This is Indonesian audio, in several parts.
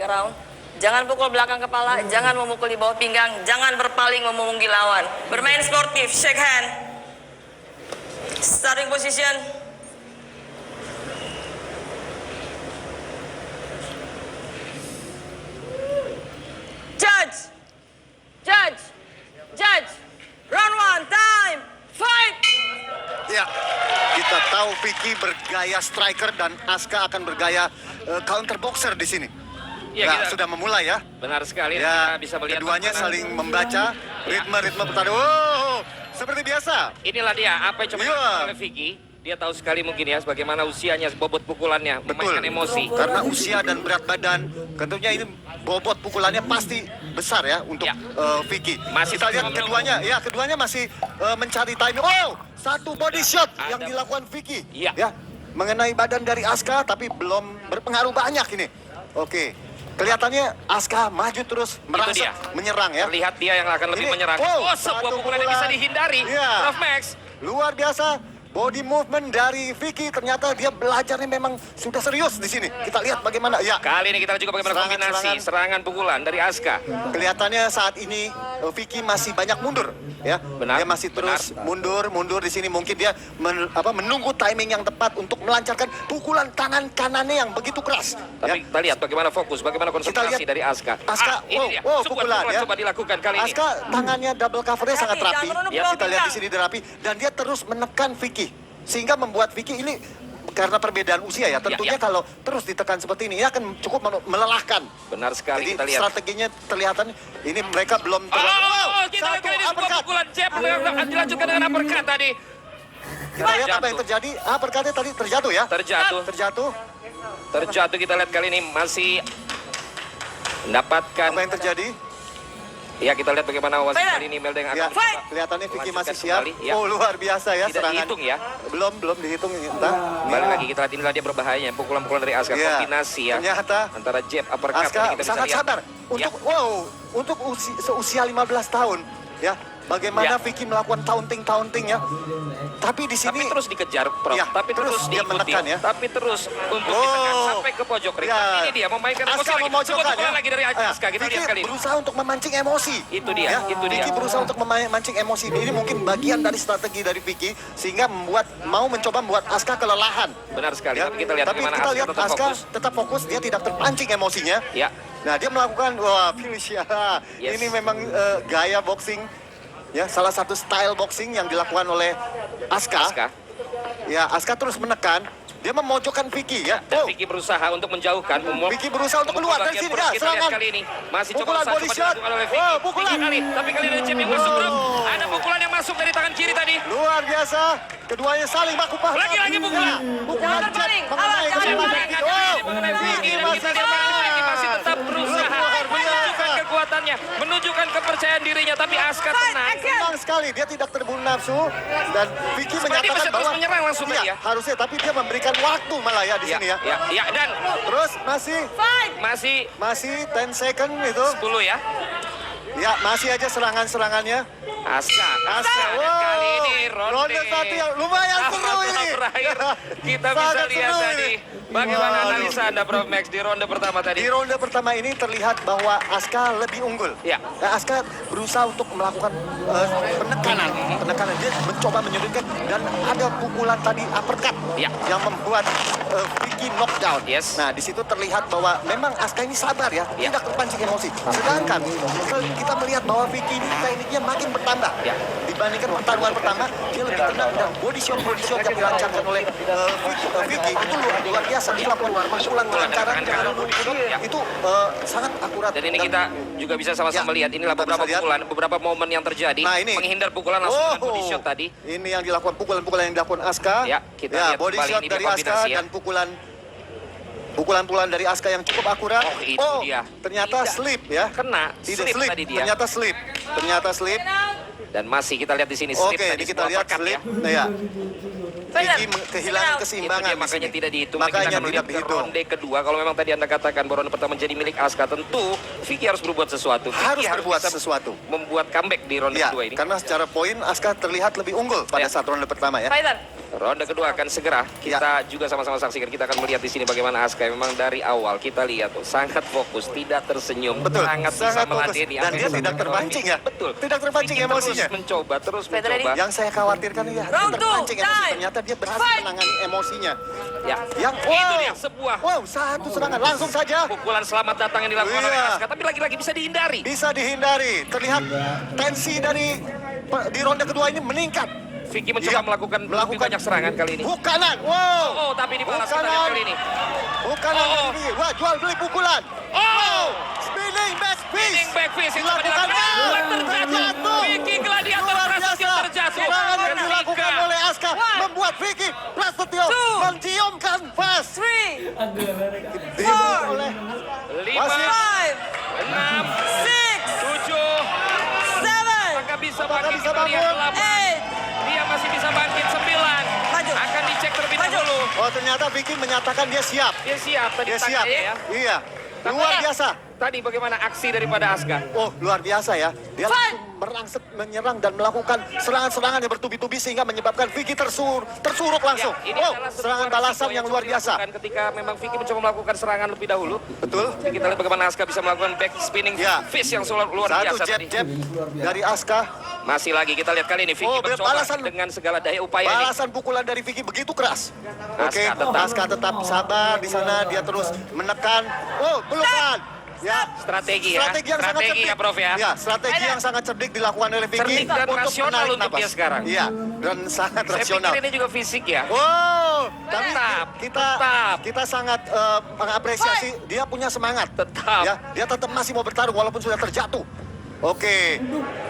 round. Jangan pukul belakang kepala, jangan memukul di bawah pinggang, jangan berpaling memunggi lawan. Bermain sportif, shake hand. Starting position. Judge. Judge. Judge. Round 1, time. Fight. Ya, kita tahu Vicky bergaya striker dan Aska akan bergaya counter boxer di sini. Ya, Nah, kita sudah memulai ya. benar sekali. Ya, Kita bisa melihat keduanya bagaimana- saling membaca ritme-ritme pertandingan. Oh, seperti biasa. Inilah dia apa yang coba Iya. dilakukan oleh Vicky. Dia tahu sekali mungkin ya bagaimana usianya, bobot pukulannya, Betul. memainkan emosi. Karena usia dan berat badan, tentunya ini bobot pukulannya pasti besar ya untuk Ya. Vicky. Masih Kita lihat menunggu. keduanya masih mencari timing. Oh, satu body shot yang Ada. dilakukan Vicky. Iya. Ya, mengenai badan dari Aska, tapi belum berpengaruh banyak ini. Oke, kelihatannya Aska maju terus merasa dia. menyerang ya. Terlihat dia yang akan lebih Ini, menyerang. wow, Oh, sebuah satu pukulan yang bisa dihindari. Iya. Prof Max. Luar biasa. Body movement dari Vicky, ternyata dia belajarnya memang sudah serius di sini. Kita lihat bagaimana. Ya, Kali ini kita lihat juga bagaimana kombinasi serangan pukulan dari Aska. kelihatannya saat ini Vicky masih banyak mundur, ya. Benar, Dia masih terus mundur di sini. Mungkin dia menunggu timing yang tepat untuk melancarkan pukulan tangan kanannya yang begitu keras. Tapi kita lihat bagaimana fokus, bagaimana konsentrasi lihat. dari Aska. Aska, ini dia. wow, Sebuah pukulan, ya. coba dilakukan kali ini. Aska tangannya double covernya sangat rapi. jangan turun Ya, ke Kita lihat di pinggang. sini dia rapi dan dia terus menekan Vicky sehingga membuat Vicky ini karena perbedaan usia ya, tentunya ya. kalau terus ditekan seperti ini akan cukup melelahkan. Benar sekali, Jadi kita lihat. strateginya terlihat ini mereka belum Oh, Wow, kita lihat satu kali ini sebuah uppercut. pukulan jab dilanjutkan dengan uppercut tadi. Kita lihat apa yang terjadi. Uppercutnya tadi terjatuh ya. Terjatuh. Terjatuh. Kita lihat kali ini masih mendapatkan. Apa yang terjadi? Ya, kita lihat bagaimana wasit Fighter. kali ini Meldeng akan Ya, mencoba kelihatannya Vicky masih melanjutkan siap. kembali, ya. Oh, luar biasa ya Tidak serangan. dihitung ya. Belum dihitung. Entah. Kembali lagi kita lihat inilah dia berbahayanya pukulan-pukulan dari Aska, Ya. kombinasi ya Ternyata antara jab uppercut Aska ini kita bisa sangat lihat. sabar untuk seusia 15 tahun ya. Bagaimana Ya. Vicky melakukan taunting ya. Tapi di Tapi sini terus dikejar, Prof. Ya, Tapi terus terus dia diikuti. menekan, ya. Tapi terus untuk Oh. ditekan sampai ke pojok ring. Ya. Tapi ini dia memainkan emosi Aska lagi. memojokkan Sebuah ya. pukulan lagi dari Aska. Kita Vicky lihat kali ini. berusaha untuk memancing emosi. Itu dia, Ya, itu dia. Vicky berusaha untuk memancing emosi. Ini mungkin bagian dari strategi dari Vicky sehingga mencoba membuat Aska kelelahan. Benar sekali. Ya. Tapi kita lihat Tapi bagaimana kita Aska lihat tetap Aska fokus. tetap fokus, dia tidak terpancing emosinya. Ya. Nah, dia melakukan finish ya. Yes. Ini memang gaya boxing ya, salah satu style boxing yang dilakukan oleh Aska. Aska. Ya, Aska terus menekan. Dia memojokkan Vicky ya. Dan Oh, Vicky berusaha untuk menjauhkan. Vicky berusaha untuk keluar dari sini. Bagian perut. Ya, Kita lihat serangan. kali ini. Masih Pukulan coba body shot. dilakukan oleh Vicky. Oh, pukulan. Tiga kali. Tapi kali ini ada jab yang masuk, Bro. Ada pukulan yang masuk dari tangan kiri tadi. Luar biasa. Keduanya saling baku pahat. Lagi pukulan. Pukulan Jangan terpaling. jab mengenai Awas, jangan kepala terpaling. Vicky. Oh, Mengenai Vicky. Vicky Dan masih kita lihat bagaimana Vicky masih tetap berusaha Luar biasa. menunjukkan kekuatannya, menunjukkan kepercayaan dirinya. Tapi Aska tenang. senang sekali, dia tidak terburu nafsu dan Vicky Seperti menyatakan masih terus bahwa menyerang langsung iya, ya. harusnya, tapi dia memberikan waktu malah ya di sini ya. Ya, dan Terus masih masih 10 second itu. 10 ya. Ya, masih aja serangannya. Aska Dan kali ini ronde satu yang lumayan seru ini. Terakhir kita bisa Sangat lihat seru tadi. ini. Bagaimana Waduh. analisa Anda, Prof Max, di ronde pertama tadi? Di ronde pertama ini terlihat bahwa Aska lebih unggul. Ya. Nah, Aska berusaha untuk melakukan penekanan. Dia mencoba menyudutkan dan ada pukulan tadi uppercut Ya. yang membuat Vicky knockdown. Yes. Nah, di situ terlihat bahwa memang Aska ini sabar ya, Ya. tidak terpancing emosi. Sedangkan kita melihat bahwa Vicky ini tekniknya makin bertambah. Ya. Dibandingkan pertarungan pertama, dia lebih tenang dan body shot yang dilancarkan oleh Vicky itu luar biasa. Dia melakukan pukulan melancaran Ya. itu sangat akurat. Dan ini kita juga bisa sama-sama Ya, lihat inilah kita beberapa bisa lihat. pukulan, beberapa momen yang terjadi. Nah, ini. Menghindar pukulan langsung dengan body shot tadi. Ini yang dilakukan pukulan yang dilakukan Aska. Ya, kita lihat body kembali shot ini dari dia Aska kombinasi ya. dan pukulan dari Aska yang cukup akurat. Oh, itu dia. Ternyata Tidak slip ya. Kena, Tidak slip slip. tadi dia. Ternyata slip. Dan masih kita lihat di sini slip Oke, tadi ini kita sebuah lihat uppercut slip. ya. Nah, ya. Fighter. Vicky kehilangan Itu keseimbangan Itu dia, di makanya sini. tidak dihitung. Makanya Kita akan tidak melihat ke dihitung. ronde kedua. Kalau memang tadi Anda katakan bahwa ronde pertama menjadi milik Aska, tentu Vicky harus berbuat sesuatu. Harus Vicky berbuat bisa sesuatu. membuat comeback di ronde Ya, kedua ini. karena secara poin Aska terlihat lebih unggul pada Ya. saat ronde pertama ya. Fighter. Ronde kedua akan segera kita juga sama-sama saksikan. Kita akan melihat di sini bagaimana Aska memang dari awal kita lihat sangat fokus, tidak tersenyum, Betul, sangat bisa sangat fokus. meladeni. Dan dia tidak terpancing ya. Betul. Tidak terpancing Vicky emosinya. Terus mencoba, terus Federer mencoba. Yang saya khawatirkan ya, Round two, terpancing emosi. time. Ternyata dia berhasil Fight. menangani emosinya. Ya, Yang itu dia sebuah wow, satu serangan langsung saja. pukulan selamat datang yang dilakukan oleh Iya. Aska, tapi lagi-lagi bisa dihindari. Bisa dihindari. Terlihat tensi dari di ronde kedua ini meningkat. Vicky mencoba Iya, melakukan lebih banyak serangan kali ini. Bukanan, wow. Oh, tapi dibalas kita lihat kali ini. Bukanan Oh. dari Vicky. Wah, jual beli pukulan. Oh, Spinning back fist. spinning back fist itu Dilakukan. dilakukan. Terjatuh. Terjatuh. Vicky Gladiator Luar Prasetyo biasa. terjatuh. Serangan yang dilakukan Ketika oleh Aska membuat Vicky Prasetyo Two. menciumkan vas. 3, Dibuat oleh 5, Wasit. 5, 6, 6, 7. 7, Apakah bisa Apakah bangkit? bisa Kita lihat bangun? 8. 8. Dia masih bisa bangkit 9. Maju. Akan dicek terlebih Maju. dahulu. Oh, ternyata Vicky menyatakan dia siap. Dia siap tadi Dia siap. tangannya ya. Iya. Tapi Luar ya, biasa. Tadi bagaimana aksi daripada Aska? Oh, luar biasa ya. Dia Fight. langsung merangsek, menyerang dan melakukan serangan-serangan yang bertubi-tubi sehingga menyebabkan Vicky tersuruk langsung. Ya, ini Oh, adalah sebuah serangan resiko balasan yang luar biasa. dilakukan ketika memang Vicky mencoba melakukan serangan lebih dahulu. Betul. Jadi kita lihat bagaimana Aska bisa melakukan back spinning Ya. fist yang luar Satu biasa tadi. jab-jab dari Aska. Masih lagi kita lihat kali ini Vicky Oh, mencoba balasan. dengan segala daya upaya ini. Balasan pukulan dari Vicky begitu keras. Oke, tetap. Aska tetap sabar di sana. Dia terus menekan. Oh, pelukan. Ya, Strategi ya. strategi yang sangat Strategi cerdik. ya, Prof ya. Ya, strategi yang sangat cerdik dilakukan oleh Vicky Cerdik dan untuk rasional menarik untuk napas. dia sekarang. Iya, dan sangat Saya rasional. pikir ini juga fisik ya. Wow, tapi Tetap, kita tetap. kita sangat mengapresiasi dia punya semangat. Tetap. Ya, dia tetap masih mau bertarung walaupun sudah terjatuh. Oke.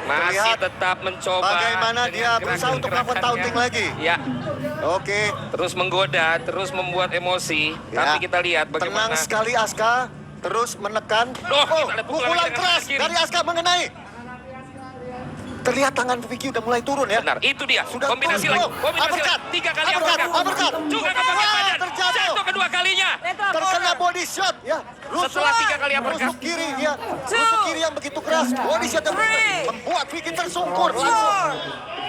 Masih Terlihat tetap mencoba. bagaimana dengan dia berusaha untuk melakukan gerakan-gerakannya. taunting lagi. Ya, Oke. terus menggoda, terus membuat emosi. Ya. Tapi kita lihat Tenang bagaimana. sekali Aska, terus menekan. Oh, kita lihat pukulan pukulan dengan keras kaki kiri. dari Aska mengenai. Terlihat tangan Vicky udah mulai turun ya. Benar, itu dia. Sudah kombinasi turun. lagi. Oh, Kombinasi uppercut. lagi. 3 kali Uppercut, uppercut. uppercut. Juga nggak pakai Wah, badan. terjatuh. Jatuh kedua kalinya. Terkena body shot ya. Setelah 3 kali uppercut. Rusuk kiri ya. Rusuk kiri yang begitu keras. Body shot yang membuat Vicky tersungkur langsung.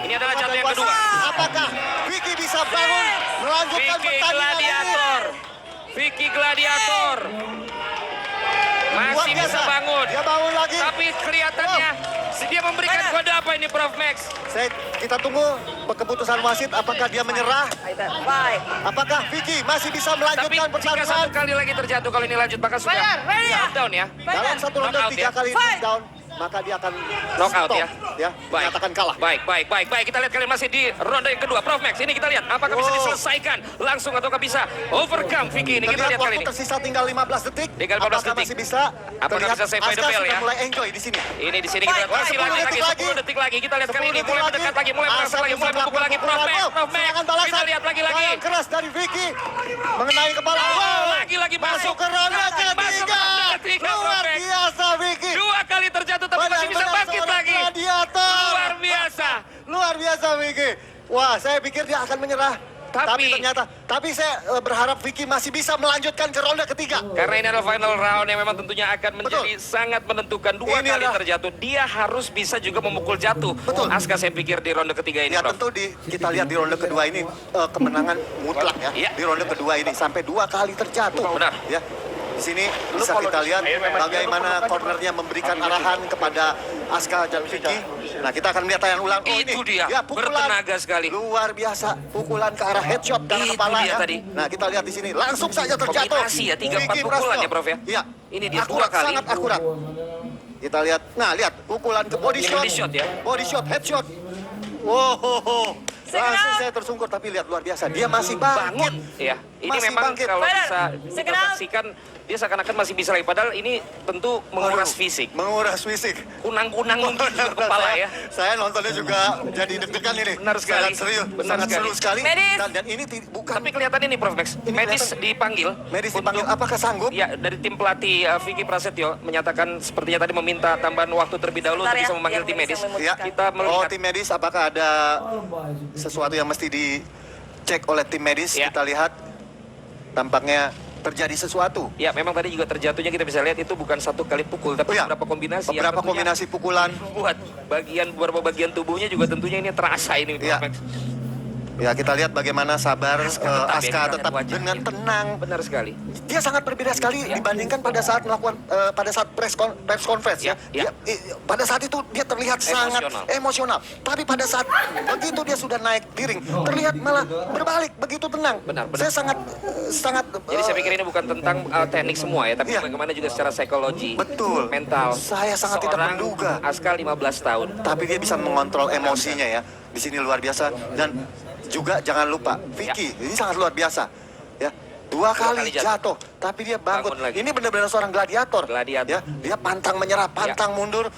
4, Ini adalah jatuh yang kedua. Apakah Vicky bisa bangun melanjutkan Vicky pertandingan Gladiator. Vicky Gladiator. Luar Masih biasa. bisa bangun. Dia bangun lagi. Tapi kelihatannya dia memberikan kode apa ini Prof Max? Kita tunggu keputusan wasit apakah dia menyerah. 5. Apakah Vicky masih bisa Tapi melanjutkan jika pertarungan? satu kali lagi terjatuh kalau ini lanjut maka sudah Fire, ready ya? down ya. Dalam satu ronde Knockout 3 ya. kali Fight. down, maka dia akan Knockout stop, ya. menyatakan kalah. Baik. Kita lihat kalian masih di ronde yang kedua. Prof Max, ini kita lihat apakah bisa Oh. diselesaikan langsung ataukah bisa overcome Vicky ini. Kita Terlihat lihat kali waktu ini. tersisa tinggal 15 detik. Tinggal 15 Apakah detik. masih bisa? Apakah Terlihat bisa save by the Aska bell sudah ya? mulai enjoy di sini. Ini di sini kita masih 10 lagi detik 10 detik lagi. Kita lihat kali 10 ini detik mulai mendekat lagi, mulai Aska mendekat lagi, mulai bisa memukul lagi. Prof melakukan Max, pukulan. Prof Max. Serangan balasan. Kita lihat lagi. Serangan keras dari Vicky mengenai kepala. Oh, Wow. lagi Masuk ke ronde Masuk ke ketiga. ronde ketiga, Luar Prof Max. biasa Vicky. 2 kali terjatuh tapi masih bisa Benar-benar bangkit seorang lagi. gladiator. Luar biasa. Luar biasa Vicky. Wah, saya pikir dia akan menyerah. Tapi saya berharap Vicky masih bisa melanjutkan ke ronde ketiga. Karena ini adalah final round yang memang tentunya akan menjadi sangat menentukan. 2 Ini kali adalah- terjatuh, dia harus bisa juga memukul jatuh. Betul. Aska saya pikir di ronde ketiga ini, Ya Prof. tentu kita lihat di ronde kedua ini kemenangan mutlak ya. Iya. Di ronde kedua ini sampai 2 kali terjatuh. Benar. Ya. Di sini bisa kita lihat bagaimana cornernya memberikan arahan kepada Aska dan Vicky. Nah, kita akan melihat tayangan ulang. Itu dia, Ya, pukulan bertenaga sekali. luar biasa. Pukulan ke arah headshot dan Itu kepala dia ya. tadi. Nah, kita lihat di sini langsung saja terjatuh. Kombinasi ya, 3-4 Vicky pukulan Prasetyo. ya, Prof ya? Iya. Ini dia akurat, 2 kali. sangat akurat. Kita lihat. Nah, lihat pukulan ke body Ini shot. body shot ya. Body shot, headshot. Wow. Langsung saya tersungkur tapi lihat luar biasa. Dia masih Bangun. bangkit. Ya, ini Masih memang bangkit. kalau Benar. bisa Second kita out. saksikan dia seakan-akan masih bisa lagi. Padahal ini tentu menguras Aduh, fisik. Menguras fisik. Kunang-kunang mungkin juga kepala ya. Saya nontonnya juga jadi deg-degan ini. Benar sekali. Sangat serius, Benar sangat sekali. seru sekali. Medis. Dan ini bukan Tapi kelihatan ini Prof Max, Ini medis kelihatan. dipanggil. medis dipanggil. Apakah sanggup? Ya, dari tim pelatih Vicky Prasetyo menyatakan sepertinya tadi meminta tambahan waktu terlebih dahulu Bentar untuk ya, bisa memanggil biar tim bisa medis. memutuskan. Ya. Kita Oh, melihat tim medis apakah ada sesuatu yang mesti dicek oleh tim medis? Ya. Kita lihat tampaknya terjadi sesuatu. ya memang tadi juga terjatuhnya kita bisa lihat itu bukan satu kali pukul tapi Oh ya, beberapa kombinasi yang beberapa tentunya kombinasi pukulan. buat beberapa bagian tubuhnya juga tentunya ini terasa ini Ya. Prof Max. Ya, kita lihat bagaimana sabar Aska tetap wajahnya. dengan tenang. Benar sekali. Dia sangat berbeda sekali dibandingkan pada saat melakukan pada saat press conference ya. Ya. Pada saat itu dia terlihat sangat emosional. Tapi pada saat begitu dia sudah naik di ring, terlihat malah berbalik begitu tenang. Benar. Saya sangat Jadi saya pikir ini bukan tentang teknik semua ya, tapi Iya. bagaimana juga secara psikologi, Betul. mental. Saya sangat tidak Seorang menduga. Aska 15 tahun. Tapi dia bisa mengontrol emosinya ya. Di sini luar biasa. Dan juga jangan lupa Vicky, ini sangat luar biasa. Ya, dua kali kali jatuh. jatuh, tapi dia bangkit. Bangun lagi. Ini benar-benar seorang gladiator. Gladiator. Ya, dia pantang menyerah, pantang mundur.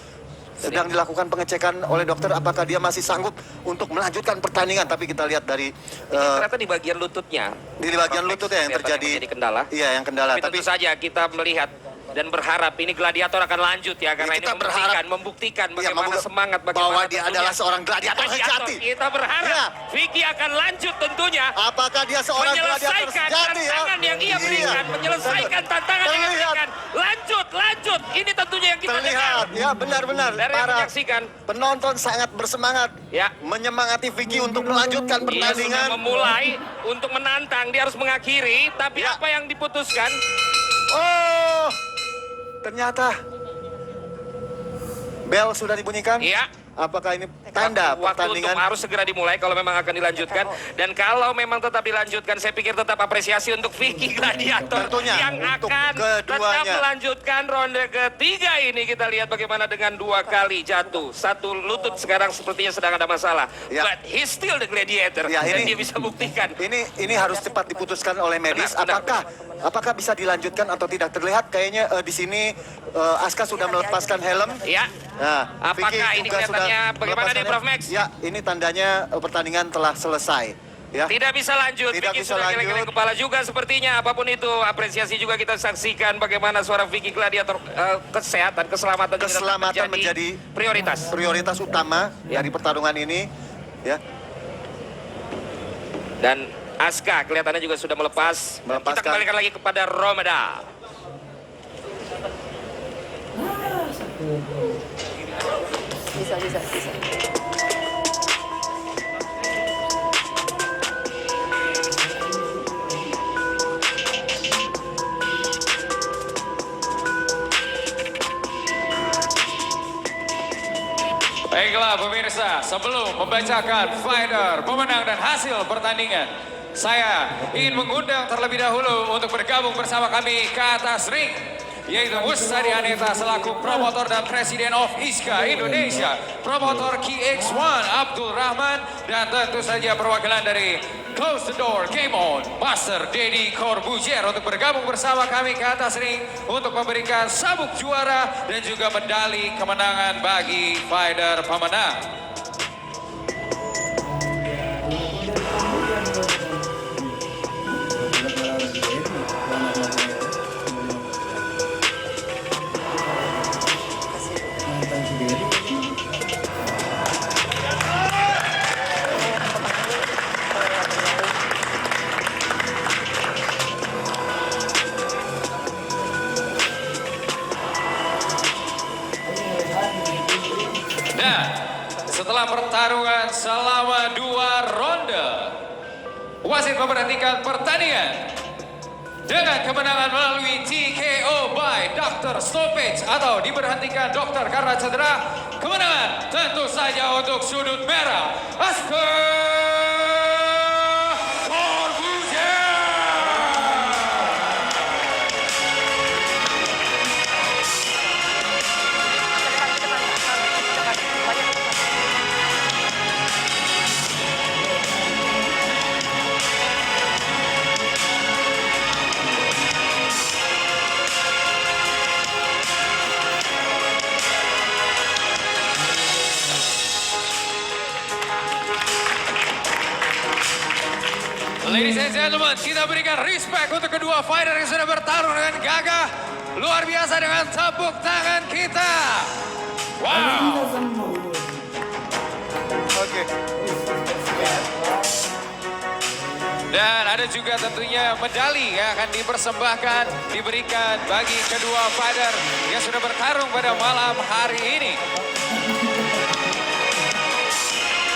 Sedang dilakukan pengecekan oleh dokter apakah dia masih sanggup untuk melanjutkan pertandingan. Tapi kita lihat dari Ternyata di bagian lututnya. di bagian lututnya yang Kelihatan terjadi kendala. Iya, yang kendala. Tapi tentu saja kita melihat dan berharap ini gladiator akan lanjut ya, karena ini Kita berharap- membuktikan Iya, bagaimana semangat, bagaimana bahwa dia tentunya adalah seorang gladiator sejati. Kita berharap Iya. Vicky akan lanjut tentunya Apakah dia seorang gladiator menyelesaikan sejati ya? tantangan yang ia berikan, menyelesaikan tantangan yang ia Terlihat. berikan. Lanjut. Ini tentunya yang kita Terlihat, dengar. ya benar-benar. Dari yang menyaksikan, penonton sangat bersemangat, ya, menyemangati Vicky untuk melanjutkan dia sudah pertandingan. memulai untuk menantang, dia harus mengakhiri, tapi Ya. apa yang diputuskan? Oh, ternyata bel sudah dibunyikan. Ya. Apakah ini tanda Waktu untuk pertandingan? harus segera dimulai kalau memang akan dilanjutkan. Dan kalau memang tetap dilanjutkan, saya pikir tetap apresiasi untuk Vicky Gladiator Tentunya, yang untuk akan tetap keduanya. melanjutkan ronde ketiga ini. Kita lihat bagaimana dengan 2 kali jatuh. Satu lutut sekarang sepertinya sedang ada masalah. Ya. But he's still the gladiator. Ya, Dan ini- dia bisa buktikan. Ini harus cepat diputuskan oleh medis. Benar. Apakah bisa dilanjutkan atau tidak? Terlihat kayaknya di sini Aska sudah melepaskan helm. Ya. Nah, Apakah Vicky ini juga sudah kelihatannya bagaimana nih, melepaskan Prof. helm. Max? Ya, ini tandanya pertandingan telah selesai. Ya. Tidak bisa lanjut. Tidak Vicky bisa sudah lanjut. geleng-geleng kepala juga sepertinya. Apapun itu, apresiasi juga kita saksikan bagaimana suara Vicky Gladiator, kesehatan, keselamatan juga tetap Keselamatan menjadi prioritas. prioritas utama Ya. dari pertarungan ini. Ya. Dan Aska kelihatannya juga sudah melepas. Dan kita Melepaskan. kembalikan lagi kepada Romeda. Bisa. Baiklah pemirsa, sebelum membacakan fighter, pemenang dan hasil pertandingan, saya ingin mengundang terlebih dahulu untuk bergabung bersama kami ke atas ring, yaitu Mustadi Aneta selaku promotor dan presiden of ISKA Indonesia, promotor KX1 Abdul Rahman, dan tentu saja perwakilan dari Close the Door Game On, Master Deddy Corbuzier untuk bergabung bersama kami ke atas ring untuk memberikan sabuk juara dan juga medali kemenangan bagi fighter pemenang. Dan setelah pertarungan selama 2 ronde, wasit memberhentikan pertandingan dengan kemenangan melalui TKO by Dr. Stoppage atau diberhentikan dokter karena cedera. Kemenangan tentu saja untuk sudut merah, Aska Corbuzier. Ladies and gentlemen, kita berikan respect untuk kedua fighter yang sudah bertarung dengan gagah. Luar biasa dengan tepuk tangan kita. Wow. Oke. Dan ada juga tentunya medali yang akan dipersembahkan, diberikan bagi kedua fighter yang sudah bertarung pada malam hari ini.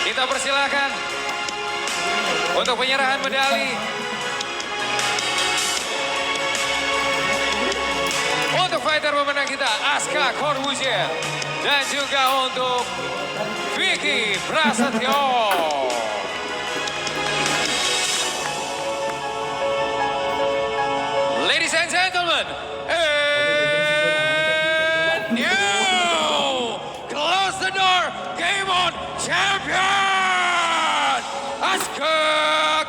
Kita persilakan untuk penyerahan medali. Untuk fighter pemenang kita, Aska Corbuzier. Dan juga untuk Vicky Prasetyo. Ladies and gentlemen, and you close the door, game on, champion, Aska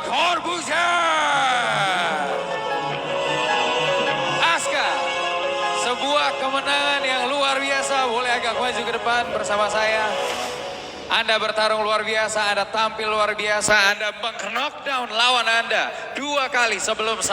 Corbuzier. Aska, sebuah kemenangan yang luar biasa. Boleh agak maju ke depan bersama saya. Anda bertarung luar biasa, Anda tampil luar biasa, Anda meng-knockdown lawan Anda 2 kali sebelum